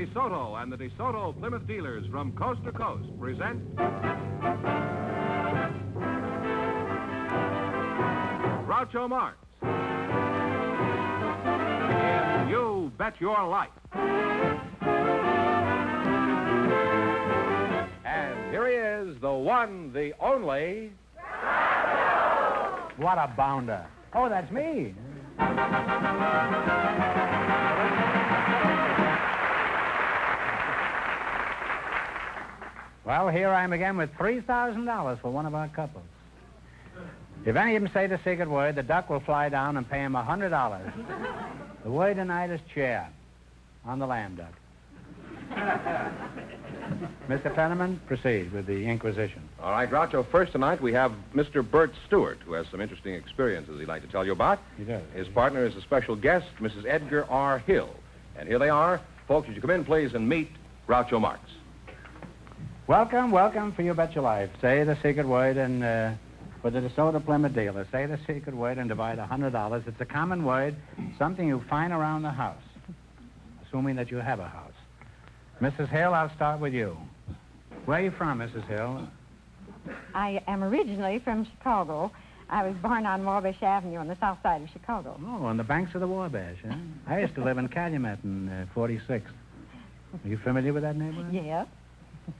DeSoto and the DeSoto Plymouth dealers from coast to coast present Groucho Marx in You Bet Your Life. And here he is, the one, the only... What a bounder. Oh, that's me. Well, here I am again with $3,000 for one of our couples. If any of them say the secret word, the duck will fly down and pay him $100. The word tonight is chair on the lamb duck. Mr. Fenneman, proceed with the inquisition. All right, Groucho, first tonight we have Mr. Bert Stewart, who has some interesting experiences he'd like to tell you about. He does. His partner is a special guest, Mrs. Edgar R. Hill. And here they are. Folks, would you come in, please, and meet Groucho Marx. Welcome, welcome for You Bet Your Life. Say the secret word and for the DeSoto Plymouth dealer. Say the secret word and divide $100. It's a common word, something you find around the house, assuming that you have a house. Mrs. Hill, I'll start with you. Where are you from, Mrs. Hill? I am originally from Chicago. I was born on Wabash Avenue on the south side of Chicago. Oh, on the banks of the Wabash, huh? I used to live in Calumet in 46th. Are you familiar with that neighborhood? Yes.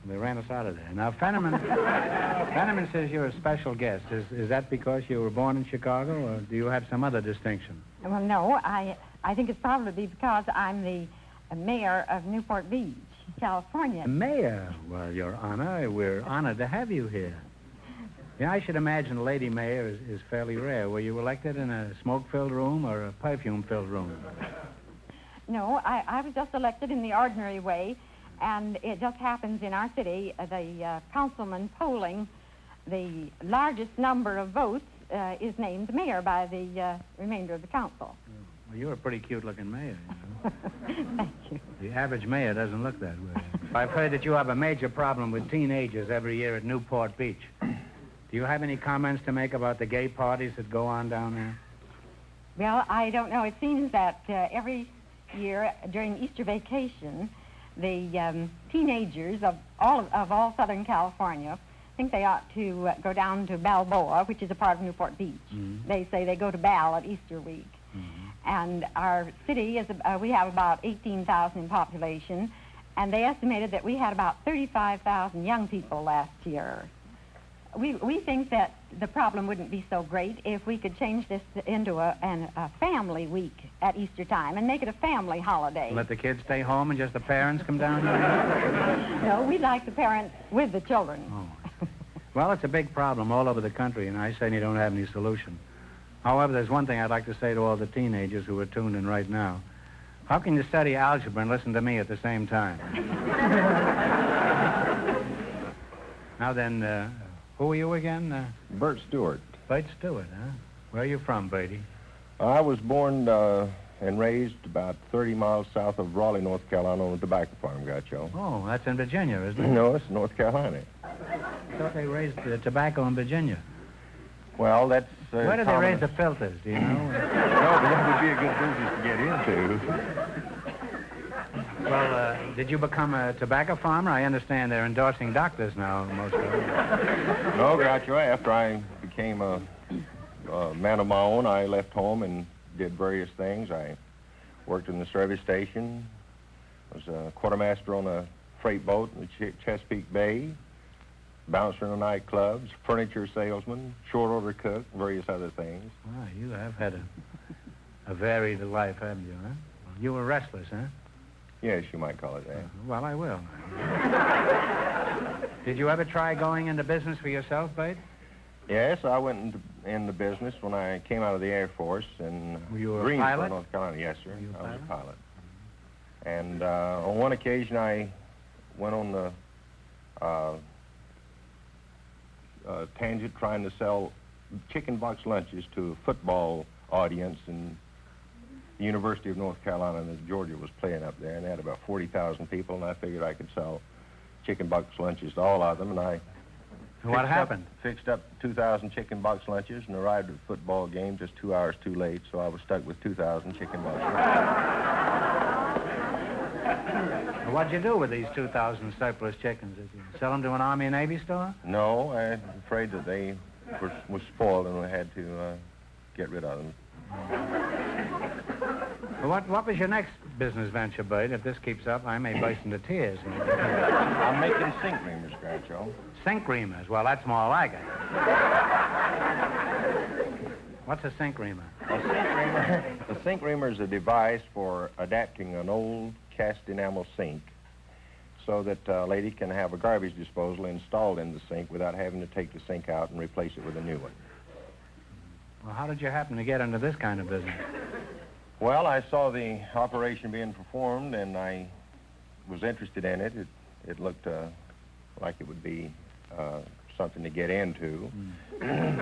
They ran us out of there. Now, Fenneman says you're a special guest. Is that because you were born in Chicago, or do you have some other distinction? Well, no, I think it's probably because I'm the mayor of Newport Beach, California. The mayor? Well, Your Honor, we're honored to have you here. Yeah, I should imagine a lady mayor is fairly rare. Were you elected in a smoke-filled room or a perfume-filled room? No, I was just elected in the ordinary way, and it just happens in our city, the councilman polling the largest number of votes is named mayor by the remainder of the council. Well, you're a pretty cute-looking mayor, you know. Thank you. The average mayor doesn't look that way. I've heard that you have a major problem with teenagers every year at Newport Beach. Do you have any comments to make about the gay parties that go on down there? Well, I don't know. It seems that every year during Easter vacation, the teenagers of all Southern California think they ought to go down to Balboa, which is a part of Newport Beach. Mm-hmm. They say they go to Bal at Easter week. Mm-hmm. And our city is, we have about 18,000 in population, and they estimated that we had about 35,000 young people last year. We think that the problem wouldn't be so great if we could change this into a family week at Easter time and make it a family holiday. Let the kids stay home and just the parents come down here? No, we'd like the parents with the children. Oh. Well, it's a big problem all over the country, and I say you don't have any solution. However, there's one thing I'd like to say to all the teenagers who are tuned in right now. How can you study algebra and listen to me at the same time? Now then, who are you again? Bert Stewart. Bert Stewart, huh? Where are you from, Bertie? I was born and raised about 30 miles south of Raleigh, North Carolina, on a tobacco farm, Groucho. Oh, that's in Virginia, isn't it? No, it's North Carolina. I thought they raised tobacco in Virginia. Well, that's... Where do they raise the filters, do you know? No, but that would be a good business to get into. Well, did you become a tobacco farmer? I understand they're endorsing doctors now, most of them. No, Groucho, after I became a man of my own, I left home and did various things. I worked in the service station, was a quartermaster on a freight boat in the Chesapeake Bay, bouncer in the nightclubs, furniture salesman, short order cook, various other things. Well, you have had a varied life, haven't you, huh? You were restless, huh? Yes, you might call it that. Well, I will. Did you ever try going into business for yourself, Bert? Yes, I went into business when I came out of the Air Force in Were you a Greensboro, pilot? North Carolina. Yes, sir. You I was a pilot. And on one occasion, I went on the tangent trying to sell chicken box lunches to a football audience in the University of North Carolina, and Georgia was playing up there, and they had about 40,000 people, and I figured I could sell chicken box lunches to all of them, and I What happened? Fixed up 2,000 chicken box lunches and arrived at the football game just 2 hours too late, so I was stuck with 2,000 chicken box lunches. What'd you do with these 2,000 surplus chickens? Did you sell them to an Army and Navy store? No, I'm afraid that they were spoiled and we had to get rid of them. Well, what was your next business venture, Bud? If this keeps up, I may burst into tears. I'm making sink reamers, Groucho. Sink reamers? Well, that's more like it. What's a sink reamer? A sink reamer is a device for adapting an old cast enamel sink so that a lady can have a garbage disposal installed in the sink without having to take the sink out and replace it with a new one. Well, how did you happen to get into this kind of business? Well, I saw the operation being performed, and I was interested in it. It looked like it would be something to get into. And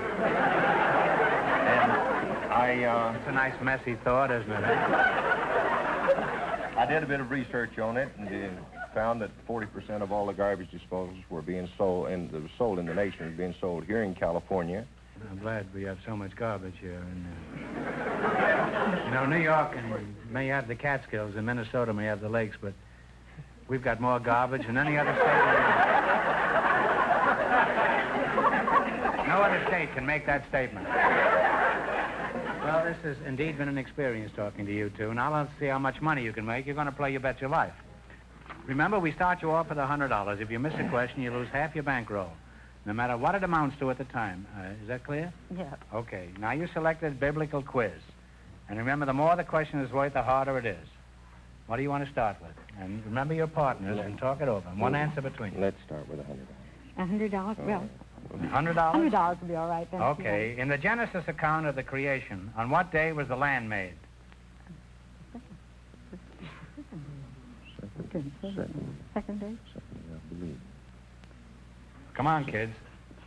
It's a nice, messy thought, isn't it? I did a bit of research on it and found that 40% of all the garbage disposals were being sold, and that was sold in the nation, was being sold here in California. I'm glad we have so much garbage here. And, New York may have the Catskills, and Minnesota may have the lakes, but we've got more garbage than any other state. No other state can make that statement. Well, this has indeed been an experience talking to you two. Now let's see how much money you can make. You're going to play You Bet Your Life. Remember, we start you off with $100. If you miss a question, you lose half your bankroll, no matter what it amounts to at the time. Is that clear? Yeah. Okay. Now you selected biblical quiz. And remember, the more the question is worth, the harder it is. What do you want to start with? And remember your partners and talk it over. One answer between you. Let's start with $100. $100? Well, $100? $100 will be all right then. Okay. In the Genesis account of the creation, on what day was the land made? Second day? I believe. Come on, kids.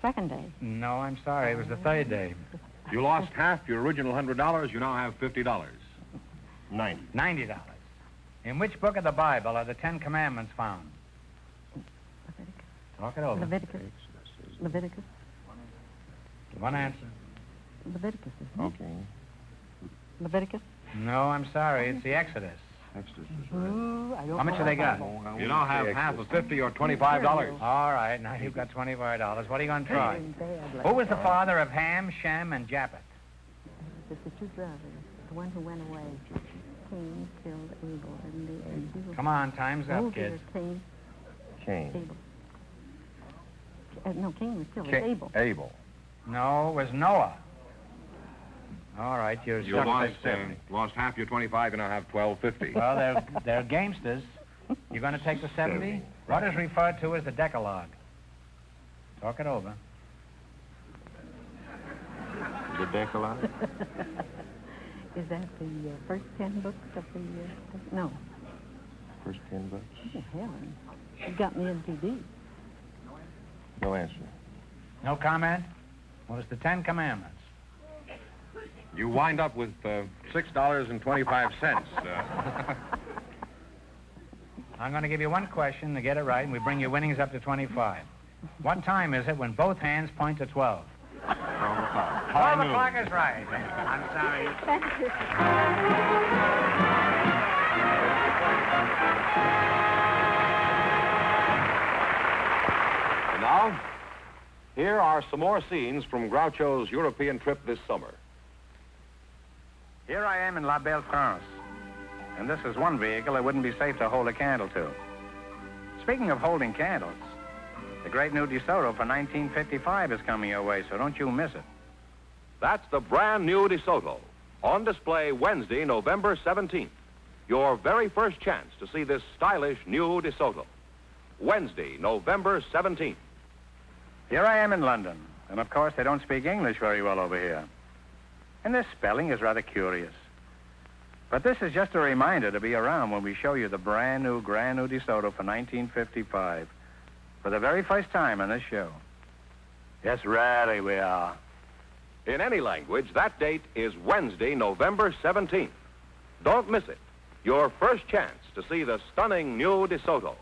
Second day. No, I'm sorry. It was the third day. You lost half your original $100. You now have $50. $90. In which book of the Bible are the Ten Commandments found? Leviticus. Talk it over. Leviticus. One answer. Leviticus, isn't it? Okay. Leviticus. No, I'm sorry. It's the Exodus. Ooh, I don't How much know have they about got? that. You now have half of $50 or $25. All right, now you've got $25. What are you going to try? Bad, Who was the father of Ham, Shem, and Japheth? It's the two brothers. The one who went away. Cain killed Abel, didn't he? And he was Come on, time's up, kids. Cain. Cain. Abel. No, Cain was killed. It was Abel. Abel. No, it was Noah. All right, you're You stuck lost, with 70. lost half your 25. You now have $12.50. Well, they're gamesters. You're going to take the 70? What is referred to as the Decalogue? Talk it over. The Decalogue? Is that the first 10 books of the... no. First 10 books? Oh, heaven. You got me in too deep. No answer. No comment? Well, it's the Ten Commandments. You wind up with $6.25. I'm going to give you one question to get it right, and we bring your winnings up to 25. What time is it when both hands point to 12? 12 o'clock. 12 o'clock is right. I'm sorry. Thank you. And now, here are some more scenes from Groucho's European trip this summer. Here I am in La Belle France, and this is one vehicle it wouldn't be safe to hold a candle to. Speaking of holding candles, the great new DeSoto for 1955 is coming your way, so don't you miss it. That's the brand new DeSoto, on display Wednesday, November 17th. Your very first chance to see this stylish new DeSoto. Wednesday, November 17th. Here I am in London, and of course they don't speak English very well over here. And this spelling is rather curious. But this is just a reminder to be around when we show you the brand new DeSoto for 1955 for the very first time on this show. Yes, really we are. In any language, that date is Wednesday, November 17th. Don't miss it. Your first chance to see the stunning new DeSoto.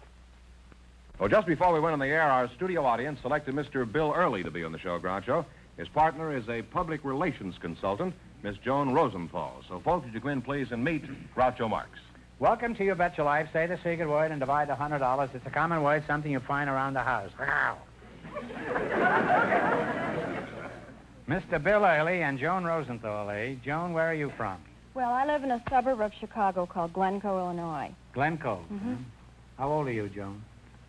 Well, just before we went on the air, our studio audience selected Mr. Bill Early to be on the show, Groucho. His partner is a public relations consultant, Miss Joan Rosenthal. So, folks, would you come in, please, and meet Groucho Marx. Welcome to You Bet Your Life. Say the secret word and divide the $100. It's a common word, something you find around the house. Ow. Mr. Bill Early and Joan Rosenthal, eh? Joan, where are you from? Well, I live in a suburb of Chicago called Glencoe, Illinois. Glencoe. Mm-hmm. How old are you, Joan?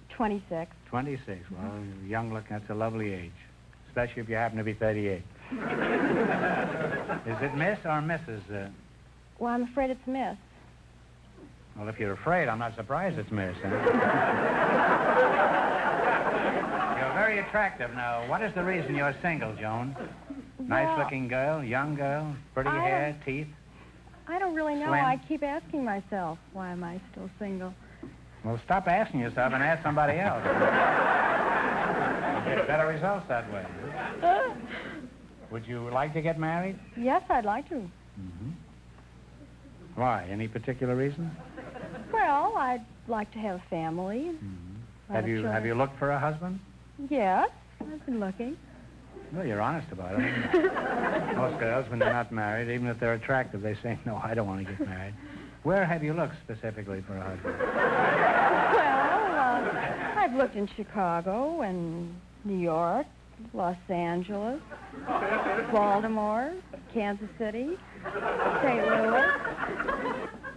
26. 26. Well, young looking. That's a lovely age, especially if you happen to be 38. Is it Miss or Mrs.? Well, I'm afraid it's Miss. Well, if you're afraid, I'm not surprised it's Miss. Huh? You're very attractive. Now, what is the reason you're single, Joan? Nice-looking girl, young girl, pretty hair, teeth? I don't really know. Slim? I keep asking myself, why am I still single? Well, stop asking yourself and ask somebody else. You'll get better results that way. Would you like to get married? Yes, I'd like to. Mm-hmm. Why? Any particular reason? Well, I'd like to have a family. Mm-hmm. Have you looked for a husband? Yes, I've been looking. Well, you're honest about it. Most girls, when they're not married, even if they're attractive, they say, no, I don't want to get married. Where have you looked specifically for a husband? Well, I've looked in Chicago and New York, Los Angeles, Baltimore, Kansas City, St. Louis.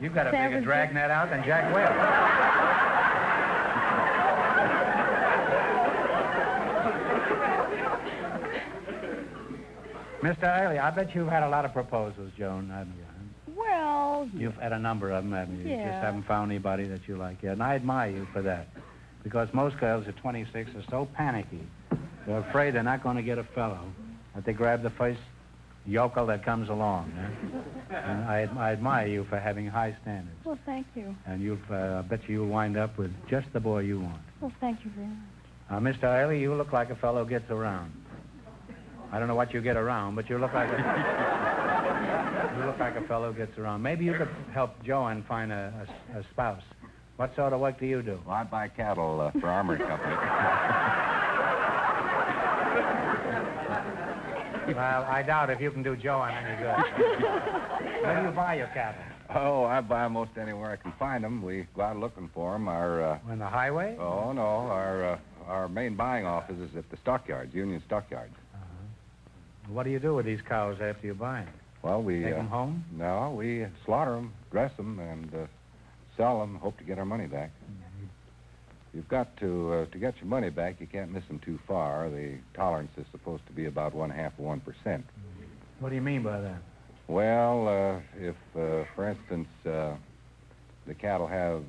You've got a San bigger Francisco. dragnet out than Jack Webb. Mr. Early, I bet you've had a lot of proposals, Joan, haven't you? Well, You've had a number of them, haven't you? You Yeah. just haven't found anybody that you like yet. And I admire you for that. Because most girls at 26 are so panicky. They're afraid they're not going to get a fellow, that they grab the first yokel that comes along. And I admire you for having high standards. well, thank you. And I bet you'll wind up with just the boy you want. Well, thank you very much. Mr. Early, you look like a fellow who gets around. I don't know what you get around, but you look like a fellow who gets around. Maybe you could help Joanne find a spouse. What sort of work do you do? Well, I buy cattle for Armory Company. Well, I doubt if you can do Joanne any good. Where do you buy your cattle? Oh, I buy 'em most anywhere I can find them. We go out looking for them. On the highway? Oh, no, our main buying office is at the stockyards, Union Stockyards. What do you do with these cows after you buy them? Well, we... Take them home? No, we slaughter them, dress them, and sell them, hope to get our money back. You've got to get your money back, you can't miss them too far. The tolerance is supposed to be about 0.5% of 1%. What do you mean by that? Well, if, for instance, the cattle have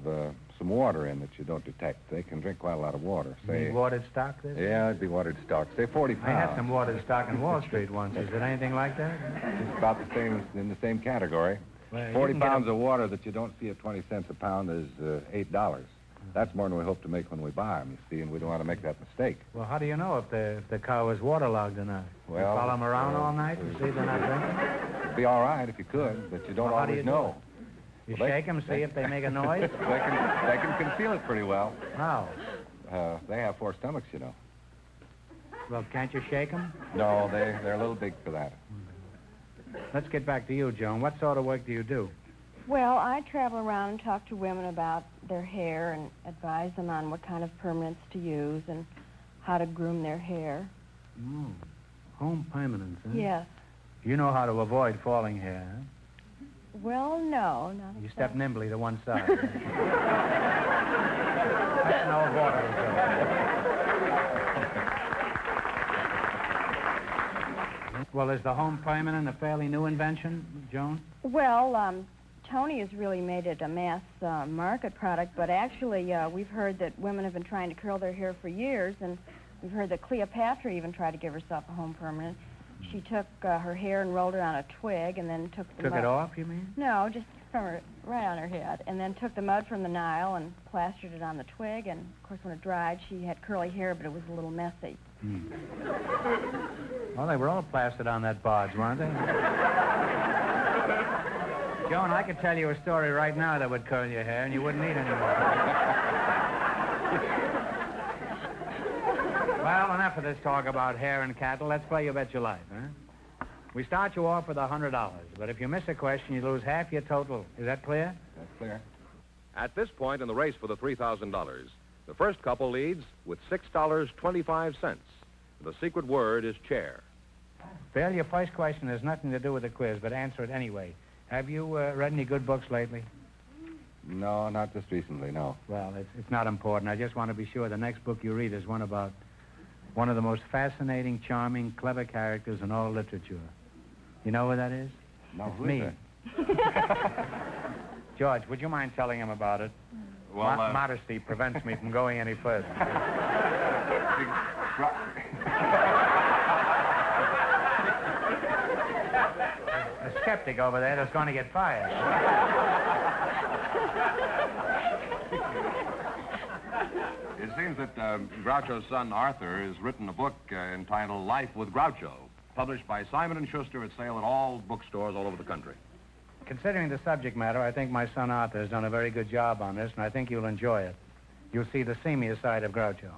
some water in that you don't detect, they can drink quite a lot of water. You need watered stock? Yeah, it'd be watered stock. Say 40 pounds. I had some watered stock in Wall Street once. Is it anything like that? It's about the same, in the same category. Well, 40 pounds of water that you don't see at 20 cents a pound is $8. That's more than we hope to make when we buy them, you see, and we don't want to make that mistake. Well, how do you know if the cow is waterlogged or not? Well, you follow them around all night and see they're not drinking? It'd be all right if you could, but you don't Well, how do always you do know. You Well, shake them, see if they make a noise? They can conceal it pretty well. How? They have 4 stomachs, you know. Well, can't you shake them? No, they're a little big for that. Let's get back to you, Joan. What sort of work do you do? Well, I travel around and talk to women about their hair and advise them on what kind of permanents to use and how to groom their hair. Home permanents, huh? Yes. You know how to avoid falling hair, huh? Well, no, not You exactly. step nimbly to one side. That's no water. Well, is the home permanent a fairly new invention, Joan? Well, Tony has really made it a mass market product, but actually we've heard that women have been trying to curl their hair for years, and we've heard that Cleopatra even tried to give herself a home permanent. She took her hair and rolled it on a twig and then took the Took mud. it off, you mean? No, just from her, right on her head, and then took the mud from the Nile and plastered it on the twig, and of course when it dried she had curly hair, but it was a little messy. Well, they were all plastered on that barge, weren't they? Joan, I could tell you a story right now that would curl your hair, and you wouldn't need any more. Well, enough of this talk about hair and cattle. Let's play You Bet Your Life, huh? We start you off with $100, but if you miss a question, you lose half your total. Is that clear? That's clear. At this point in the race for the $3,000, the first couple leads with $6.25. The secret word is chair. Bill, your first question has nothing to do with the quiz, but answer it anyway. Have you read any good books lately? No, not just recently, no. Well, it's not important. I just want to be sure the next book you read is one about one of the most fascinating, charming, clever characters in all literature. You know who that is? No, it's who me. is George, would you mind telling him about it? Well, modesty prevents me from going any further. A skeptic over there that's going to get fired. It seems that Groucho's son, Arthur, has written a book entitled Life with Groucho, published by Simon & Schuster at sale at all bookstores all over the country. Considering the subject matter, I think my son Arthur has done a very good job on this, and I think you'll enjoy it. You'll see the seamier side of Groucho.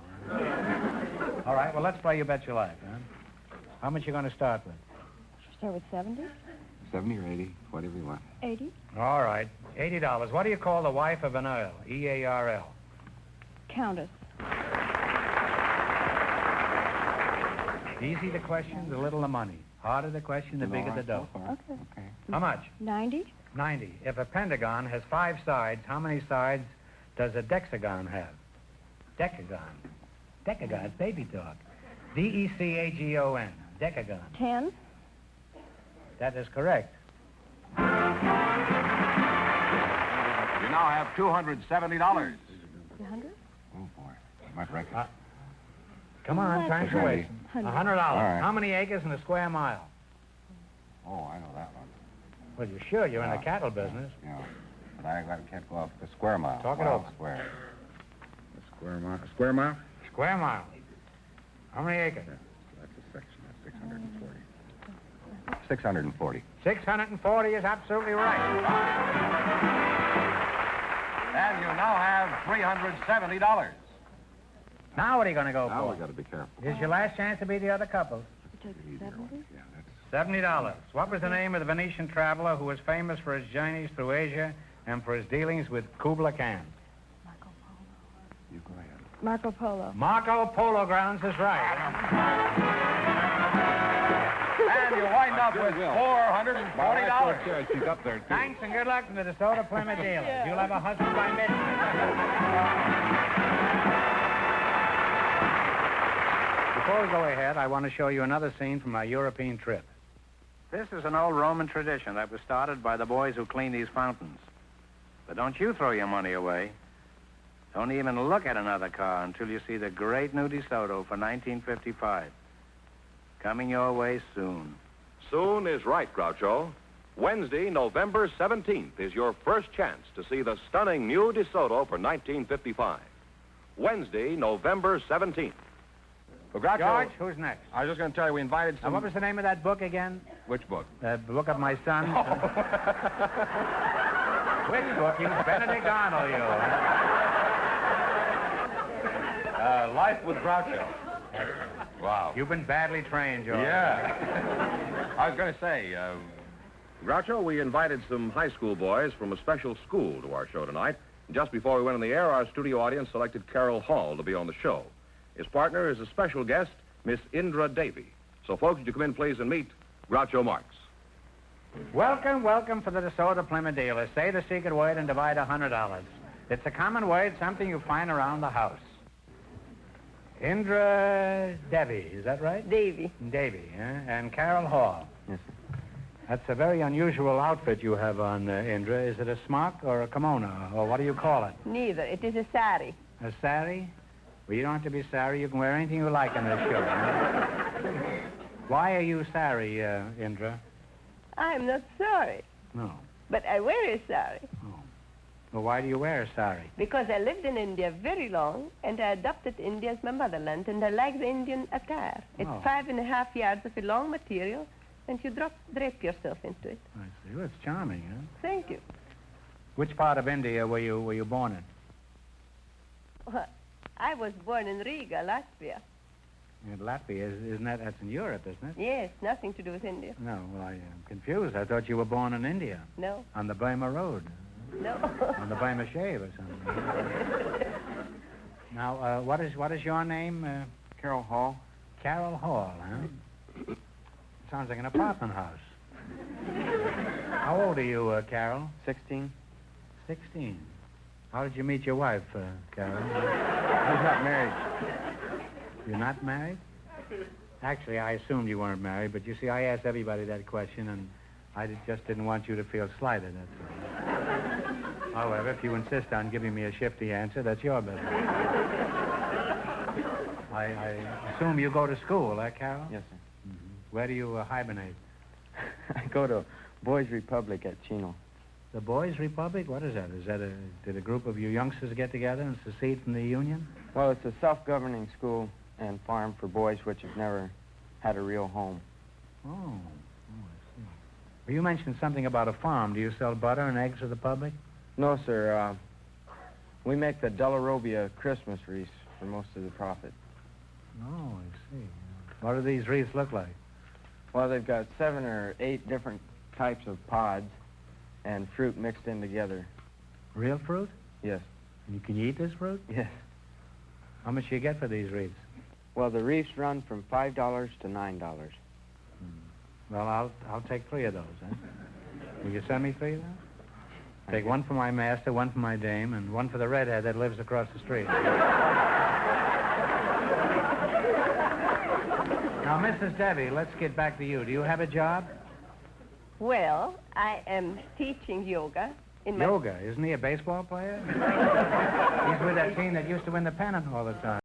All right, well, let's play You Bet Your Life, huh? How much you going to start with? Start with 70? 70 or 80, whatever you want. 80? All right, $80. What do you call the wife of an earl? E-A-R-L. Countess. Easy the question, the little the money. Harder the question, the bigger the dough. Okay. How much? 90? 90. If a pentagon has 5 sides, how many sides does a decagon have? Decagon. Decagon, baby talk. D-E-C-A-G-O-N. Decagon. 10? That is correct. You now have $270. 100? Oh, boy. I might wreck it. Come on, time's away. $100. right. How many acres in a square mile? Oh, I know that one. Well, you're sure you're in the cattle business. Yeah. But I can't go off the square mile. Talk it Mile over. Square. A square mile? A square mile? Square mile. How many acres? That's a section. That's 640. 640. 640 is absolutely right. And you now have $370. Now what are you going to go Now for? we got to be careful. Here's your last chance to beat the other couples. You took 70? Yeah, that's... $70. What was the name of the Venetian traveler who was famous for his journeys through Asia and for his dealings with Kubla Khan? You go ahead. Marco Polo. Marco Polo Grounds is right. And you wind up with $440. She's up there, too. Thanks and good luck to the DeSoto Plymouth dealers. You'll have a husband by midnight. Before we go ahead, I want to show you another scene from our European trip. This is an old Roman tradition that was started by the boys who clean these fountains. But don't you throw your money away. Don't even look at another car until you see the great new DeSoto for 1955. Coming your way soon. Soon is right, Groucho. Wednesday, November 17th, is your first chance to see the stunning new DeSoto for 1955. Wednesday, November 17th. Well, Groucho, George, who's next? I was just going to tell you, we invited Now, some... what was the name of that book again? Which book? The book of my son. Which book? You Benedict Arnold, you. Life with Groucho. Wow. You've been badly trained, George. Yeah. I was going to say, Groucho, we invited some high school boys from a special school to our show tonight. Just before we went on the air, our studio audience selected Carol Hall to be on the show. His partner is a special guest, Miss Indra Davy. So, folks, would you come in, please, and meet Groucho Marx. Welcome, welcome for the DeSoto Plymouth dealers. Say the secret word and divide $100. It's a common word, something you find around the house. Indra Davy, is that right? Davy. Davy, and Carol Hall. Yes, sir. That's a very unusual outfit you have on, Indra. Is it a smock or a kimono, or what do you call it? Neither. It is a sari. A sari? Well, you don't have to be sari. You can wear anything you like on this show. Why are you sari, Indra? I'm not sorry, No. but I wear a sari Well, why do you wear a sari? because I lived in India very long, and I adopted India as my motherland, and I like the Indian attire. It's Oh. 5.5 yards of a long material, and you drape yourself into it. I see. Well, it's charming, huh? Thank you. Which part of India were you born in? Well, I was born in Riga, Latvia. In Latvia, isn't that? That's in Europe, isn't it? Yes, nothing to do with India. No, well, I am confused. I thought you were born in India, No. on the Burma Road. No. On the by shave or something. Now, what is your name? Carol Hall. Carol Hall, huh? Sounds like an apartment house. How old are you, Carol? 16. 16. How did you meet your wife, Carol? I'm not married. You're not married? Actually, I assumed you weren't married, but you see, I asked everybody that question, and just didn't want you to feel slighted, that's all. However, if you insist on giving me a shifty answer, that's your business. I assume you go to school, Carol? Yes, sir. Mm-hmm. Where do you hibernate? I go to Boys Republic at Chino. The Boys Republic? What is that? Did a group of you youngsters get together and secede from the Union? Well, it's a self-governing school and farm for boys which have never had a real home. Oh, I see. Well, you mentioned something about a farm. Do you sell butter and eggs to the public? No, sir. We make the Delarobia Christmas wreaths for most of the profit. Oh, I see. What do these wreaths look like? Well, they've got 7 or 8 different types of pods and fruit mixed in together. Real fruit? Yes. And can you eat this fruit? Yes. How much do you get for these wreaths? Well, the wreaths run from $5 to $9. Well, I'll take 3 of those, huh? Will you send me 3 of those? Take one for my master, one for my dame, and one for the redhead that lives across the street. Now, Mrs. Debbie, let's get back to you. Do you have a job? Well, I am teaching yoga in my... Yoga? Isn't he a baseball player? He's with that team that used to win the pennant all the time.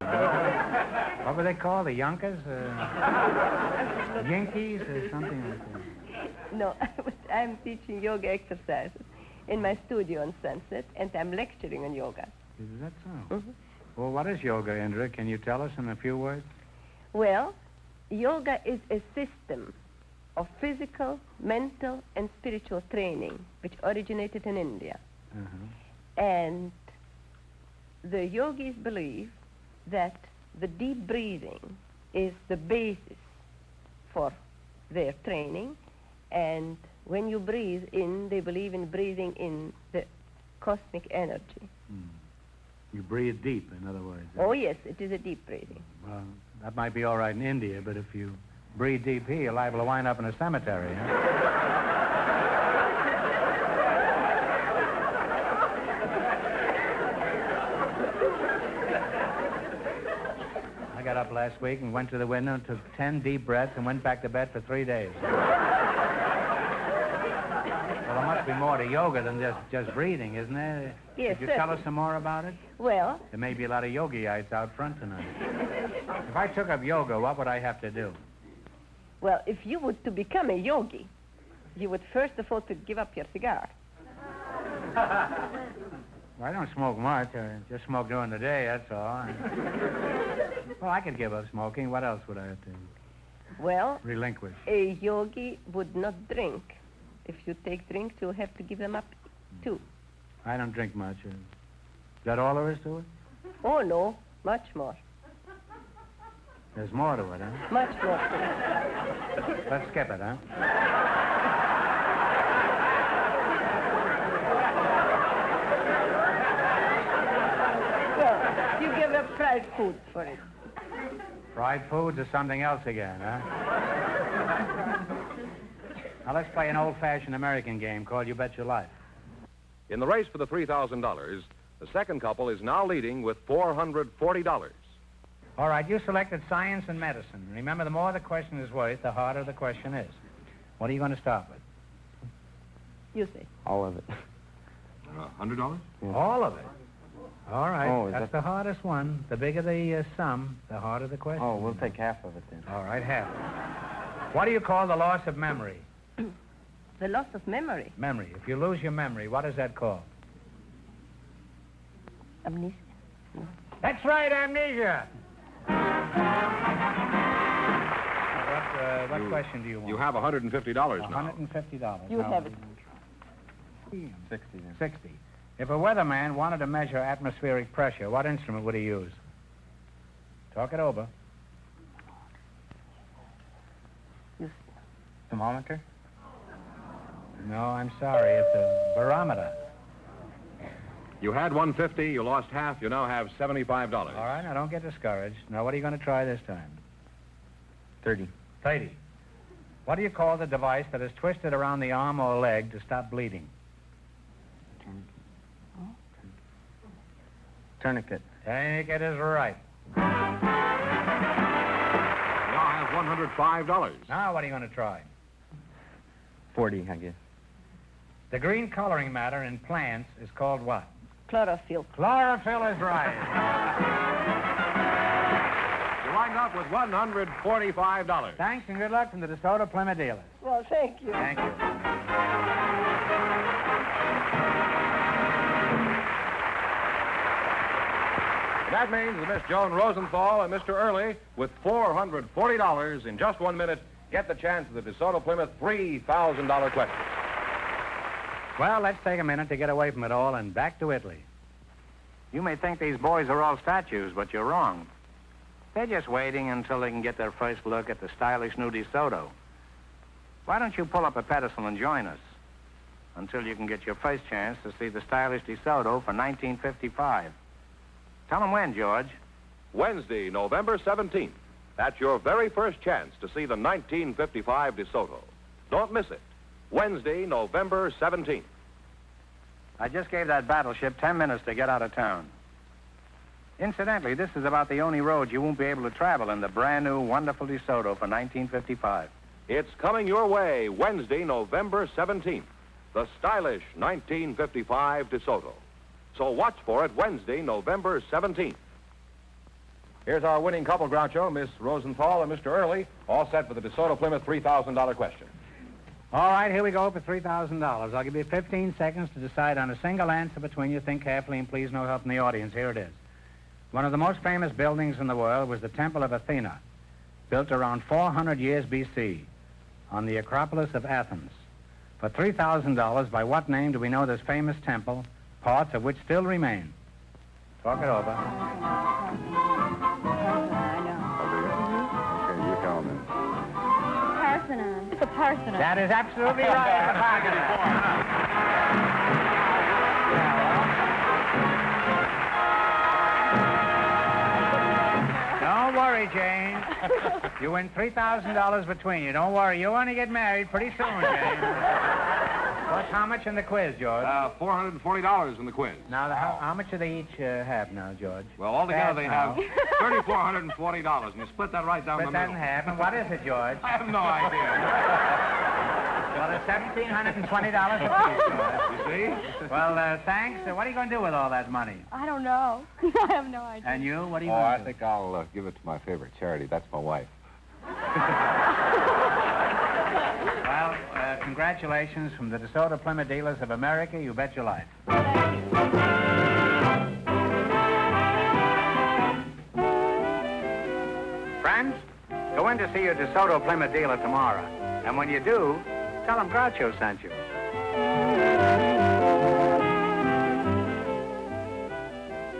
What were they called? The Yonkers? Yankees or something like that? No, I'm teaching yoga exercises in my studio on Sunset, and I'm lecturing on yoga. Is that so? Mm-hmm. Well, what is yoga, Indra? Can you tell us in a few words? Well, yoga is a system of physical, mental, and spiritual training which originated in India. Uh-huh. And the yogis believe that the deep breathing is the basis for their training. And when you breathe in, they believe in breathing in the cosmic energy. You breathe deep, in other words. Oh, yes, it is a deep breathing. Well, that might be all right in India, but if you breathe deep here, you're liable to wind up in a cemetery, huh? I got up last week and went to the window and took 10 deep breaths and went back to bed for 3 days. Well, there must be more to yoga than just breathing, isn't there? Yes, Could you tell us some more about it? Well, There may be a lot of yogi-ites out front tonight. If I took up yoga, what would I have to do? well, if you were to become a yogi, you would first of all to give up your cigar. Well, I don't smoke much. I just smoke during the day, that's all. Well, I could give up smoking. What else would I have to Well, relinquish? a yogi would not drink. If you take drinks, you'll have to give them up, too. I don't drink much. Is that all there is to it? Oh, no, much more. There's more to it, huh? Much more to it. Let's skip it, huh? Well, you give up fried food for it. Fried foods or something else again, huh? Now, let's play an old-fashioned American game called You Bet Your Life. In the race for the $3,000, the second couple is now leading with $440. All right, you selected science and medicine. Remember, the more the question is worth, the harder the question is. What are you going to start with? You say. All of it. $100? Yeah. All of it. All right, Oh, is that's that- the hardest one. The bigger the sum, the harder the question. Oh, we'll take half of it then. All right, half. What do you call the loss of memory? The loss of memory. Memory. If you lose your memory, what is that called? Amnesia. That's right, amnesia. What question do you want? You have $150 now. $150. You have it. 60 then. 60. If a weatherman wanted to measure atmospheric pressure, what instrument would he use? Talk it over. Thermometer? No, I'm sorry. It's a barometer. You had $150, you lost half, you now have $75. All right, now don't get discouraged. Now, what are you going to try this time? 30. 30. What do you call the device that is twisted around the arm or leg to stop bleeding? Tourniquet. Tourniquet is right. You now have $105. Now, what are you going to try? 40, I guess. The green coloring matter in plants is called what? Chlorophyll. Chlorophyll is right. You wind up with $145. Thanks and good luck from the DeSoto Plymouth dealers. Well, thank you. Thank you. That means that Miss Joan Rosenthal and Mr. Early, with $440 in just 1 minute, get the chance of the DeSoto Plymouth $3,000 question. Well, let's take a minute to get away from it all and back to Italy. You may think these boys are all statues, but you're wrong. They're just waiting until they can get their first look at the stylish new DeSoto. Why don't you pull up a pedestal and join us until you can get your first chance to see the stylish DeSoto for 1955? Tell them when, George. Wednesday, November 17th. That's your very first chance to see the 1955 DeSoto. Don't miss it. Wednesday, November 17th. I just gave that battleship 10 minutes to get out of town. Incidentally, this is about the only road you won't be able to travel in the brand new, wonderful DeSoto for 1955. It's coming your way Wednesday, November 17th. The stylish 1955 DeSoto. So watch for it Wednesday, November 17th. Here's our winning couple, Groucho, Miss Rosenthal and Mr. Early, all set for the DeSoto Plymouth $3,000 question. All right, here we go for $3,000. I'll give you 15 seconds to decide on a single answer between you. Think carefully and please no help from the audience. Here it is. One of the most famous buildings in the world was the Temple of Athena, built around 400 years B.C. on the Acropolis of Athens. For $3,000, by what name do we know this famous temple, parts of which still remain? Talk it over. Okay, you tell me. Parthenon. It's a Parthenon. That is absolutely right. Don't worry, Jane. You win $3,000 between you. Don't worry. You'll only get married pretty soon, Jane. What's how much in the quiz, George? $440 in the quiz. Now, how much do they each have now, George? Well, altogether they have Fast $3,440, and you split that right down Split the that middle. in half. And what is it, George? I have no idea. Well, it's $1,720 apiece, George. You see? Well, thanks. What are you going to do with all that money? I don't know. I have no idea. And you? What are you Oh, going I to do? think I'll give it to my favorite charity. That's my wife. Well, congratulations from the DeSoto Plymouth Dealers of America. You bet your life. Friends, go in to see your DeSoto Plymouth dealer tomorrow. And when you do, tell them Groucho sent you.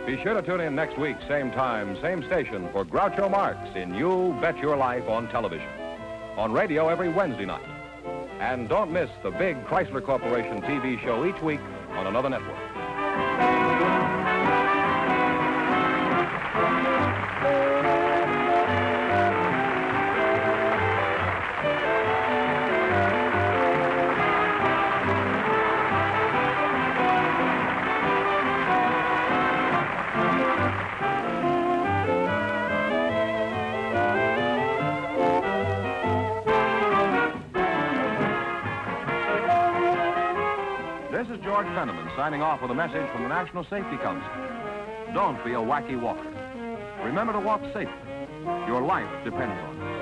Be sure to tune in next week, same time, same station, for Groucho Marx in You Bet Your Life on television. On radio every Wednesday night. And don't miss the big Chrysler Corporation TV show each week on another network. This is George Fenneman signing off with a message from the National Safety Council. Don't be a wacky walker. Remember to walk safely. Your life depends on it.